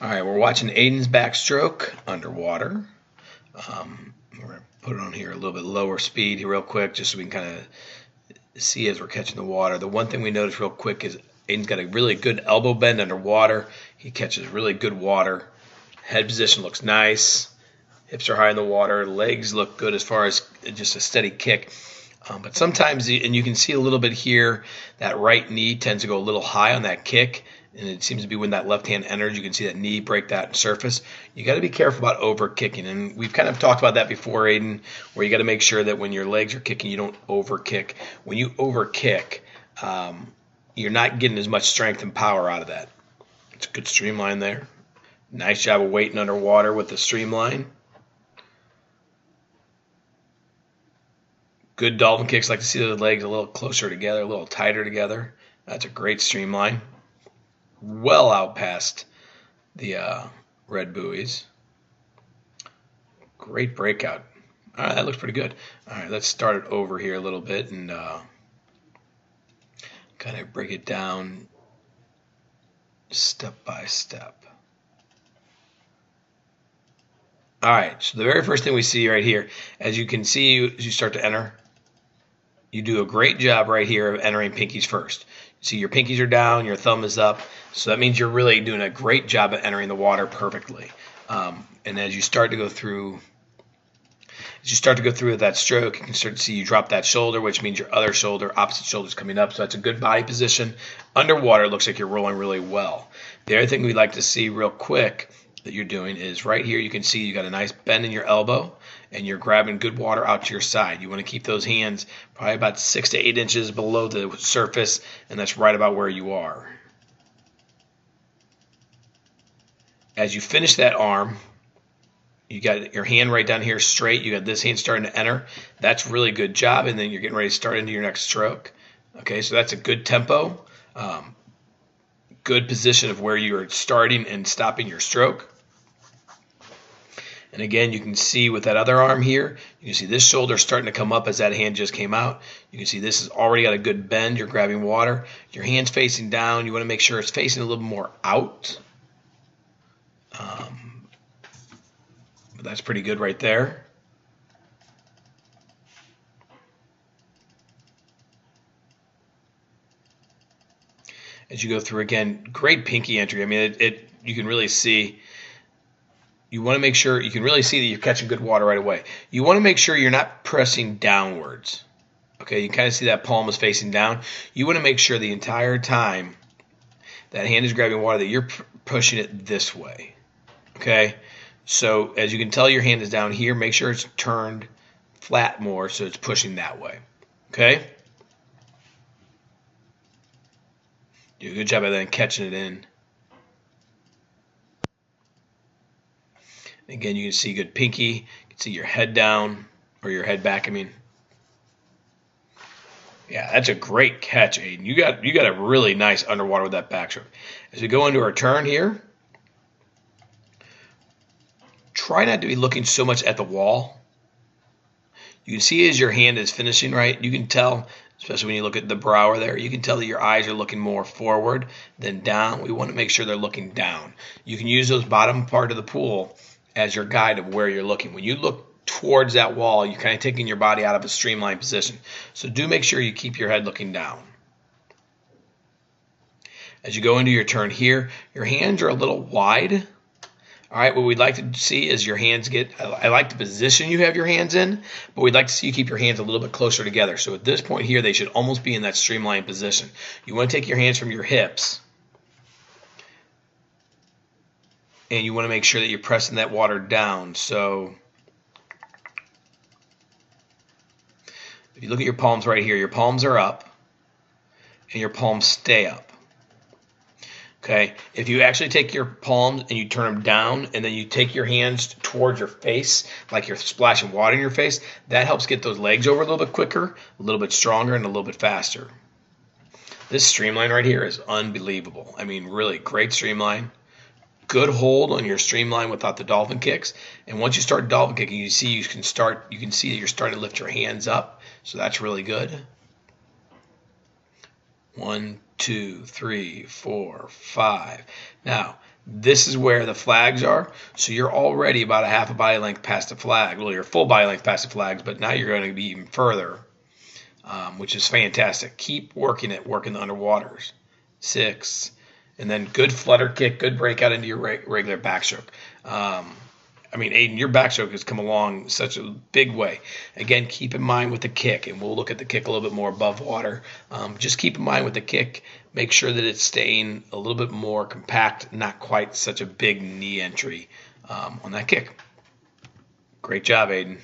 All right, we're watching Aidan's backstroke underwater. We're going to put it on here a little bit lower speed here real quick just so we can kind of see as we're catching the water. The one thing we notice real quick is Aidan's got a really good elbow bend underwater. He catches really good water. Head position looks nice. Hips are high in the water. Legs look good as far as just a steady kick. But sometimes, and you can see a little bit here, that right knee tends to go a little high on that kick. And it seems to be when that left hand enters, you can see that knee break that surface. You got to be careful about over kicking. And we've kind of talked about that before, Aidan, where you got to make sure that when your legs are kicking, you don't over kick. When you over kick, you're not getting as much strength and power out of that. It's a good streamline there. Nice job of waiting underwater with the streamline. Good dolphin kicks. Like to see the legs a little closer together, a little tighter together. That's a great streamline. Well out past the red buoys. Great breakout. All right, that looks pretty good. All right, let's start it over here a little bit and kind of break it down step by step. All right, so the very first thing we see right here, as you can see, as you start to enter, you do a great job right here of entering pinkies first. See, your pinkies are down, your thumb is up, so that means you're really doing a great job at entering the water perfectly. And as you start to go through, that stroke, you can start to see you drop that shoulder, which means your other shoulder, opposite shoulder, is coming up. So that's a good body position. Underwater, it looks like you're rolling really well. The other thing we'd like to see real quick that you're doing is right here. You can see you got a nice bend in your elbow, and you're grabbing good water out to your side. You want to keep those hands probably about 6 to 8 inches below the surface, and that's right about where you are. As you finish that arm, you got your hand right down here straight. You got this hand starting to enter. That's really good job, and then you're getting ready to start into your next stroke. Okay, so that's a good tempo, good position of where you're starting and stopping your stroke. And again, you can see with that other arm here, you can see this shoulder starting to come up as that hand just came out. You can see this has already got a good bend. You're grabbing water. Your hand's facing down. You want to make sure it's facing a little more out. But that's pretty good right there. As you go through again, great pinky entry. I mean, you can really see. You want to make sure, you can really see that you're catching good water right away. You want to make sure you're not pressing downwards. Okay, you kind of see that palm is facing down. You want to make sure the entire time that hand is grabbing water that you're pushing it this way. Okay, so as you can tell, your hand is down here. Make sure it's turned flat more so it's pushing that way. Okay? Do a good job of then catching it in. Again, you can see good pinky. You can see your head down, or your head back, I mean. Yeah, that's a great catch, Aidan. You got a really nice underwater with that backstroke. As we go into our turn here, try not to be looking so much at the wall. You can see as your hand is finishing right, you can tell, especially when you look at the brower there, you can tell that your eyes are looking more forward than down. We want to make sure they're looking down. You can use those bottom part of the pool as your guide of where you're looking. When you look towards that wall, you're kind of taking your body out of a streamlined position. So do make sure you keep your head looking down. As you go into your turn here, your hands are a little wide. All right, what we'd like to see is your hands I like the position you have your hands in, but we'd like to see you keep your hands a little bit closer together. So at this point here, they should almost be in that streamlined position. You want to take your hands from your hips, and you want to make sure that you're pressing that water down. So if you look at your palms right here, your palms are up, and your palms stay up. Okay, if you actually take your palms and you turn them down and then you take your hands towards your face like you're splashing water in your face, that helps get those legs over a little bit quicker, a little bit stronger, and a little bit faster. This streamline right here is unbelievable. I mean, really great streamline. Good hold on your streamline without the dolphin kicks. And once you start dolphin kicking, you can see that you're starting to lift your hands up. So that's really good. 1, 2, 3, 4, 5. Now, This is where the flags are. So you're already about a half a body length past the flag. Well, you're full body length past the flags, but now you're going to be even further, which is fantastic. Keep working it, working the underwaters. 6. And then good flutter kick, good breakout into your regular backstroke. I mean, Aidan, your backstroke has come along such a big way. Again, keep in mind with the kick, and we'll look at the kick a little bit more above water. Just keep in mind with the kick, make sure that it's staying a little bit more compact, not quite such a big knee entry on that kick. Great job, Aidan.